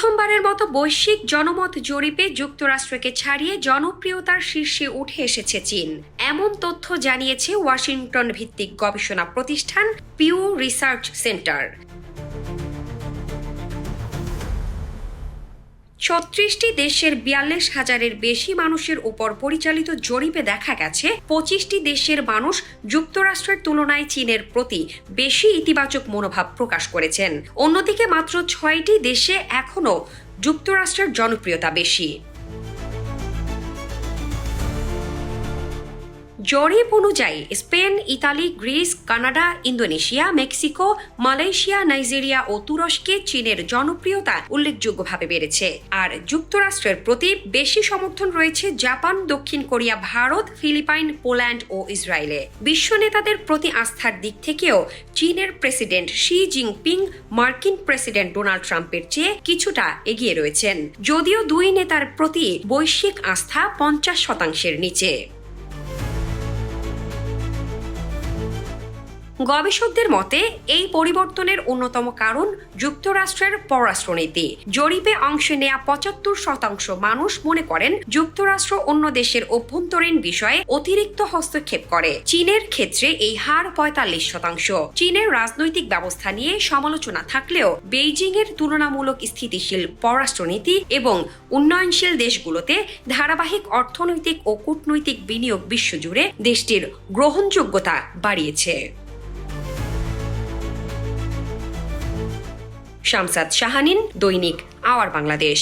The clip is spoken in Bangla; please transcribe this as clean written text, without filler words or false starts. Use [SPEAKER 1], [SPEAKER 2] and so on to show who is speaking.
[SPEAKER 1] প্রথমবারের মতো বৈশ্বিক জনমত জরিপে যুক্তরাষ্ট্রকে ছাড়িয়ে জনপ্রিয়তার শীর্ষে উঠে এসেছে চীন। এমন তথ্য জানিয়েছে ওয়াশিংটন ভিত্তিক গবেষণা প্রতিষ্ঠান পিউ রিসার্চ সেন্টার। ৩৬টি দেশের ৪২,০০০-এর বেশি মানুষের উপর পরিচালিত জরিপে দেখা গেছে ২৫টি দেশের মানুষ যুক্তরাষ্ট্রের তুলনায় চীনের প্রতি বেশি ইতিবাচক মনোভাব প্রকাশ করেছেন। অন্যদিকে মাত্র ৬টি দেশে এখনও যুক্তরাষ্ট্রের জনপ্রিয়তা বেশি। জরিপ অনুযায়ী Spain, Italy, Greece, Canada, Indonesia, Mexico, Malaysia, Nigeria ও তুরস্কে চীনের জনপ্রিয়তা উল্লেখযোগ্যভাবে বেড়েছে। আর যুক্তরাষ্ট্রের প্রতি বেশি সমর্থন রয়েছে জাপান, দক্ষিণ কোরিয়া, ভারত, ফিলিপাইন, পোল্যান্ড ও ইসরায়েলে। বিশ্ব নেতাদের প্রতি আস্থার দিক থেকেও চীনের প্রেসিডেন্ট শি জিনপিং মার্কিন প্রেসিডেন্ট ডোনাল্ড ট্রাম্পের চেয়ে কিছুটা এগিয়ে রয়েছেন, যদিও দুই নেতার প্রতি বৈশ্বিক আস্থা ৫০%-এর নিচে। গবেষকদের মতে এই পরিবর্তনের অন্যতম কারণ যুক্তরাষ্ট্রের পররাষ্ট্রনীতি। জরিপে অংশ নেয়া ৭৫% মানুষ মনে করেন যুক্তরাষ্ট্র অন্য দেশের অভ্যন্তরীণ বিষয়ে অতিরিক্ত হস্তক্ষেপ করে। চীনের ক্ষেত্রে এই হার ৪৫%। চীনের রাজনৈতিক ব্যবস্থা নিয়ে সমালোচনা থাকলেও বেইজিংয়ের তুলনামূলক স্থিতিশীল পররাষ্ট্রনীতি এবং উন্নয়নশীল দেশগুলোতে ধারাবাহিক অর্থনৈতিক ও কূটনৈতিক বিনিয়োগ বিশ্বজুড়ে দেশটির গ্রহণযোগ্যতা বাড়িয়েছে। শামসাদ শাহানীন, দৈনিক আওয়ার বাংলাদেশ।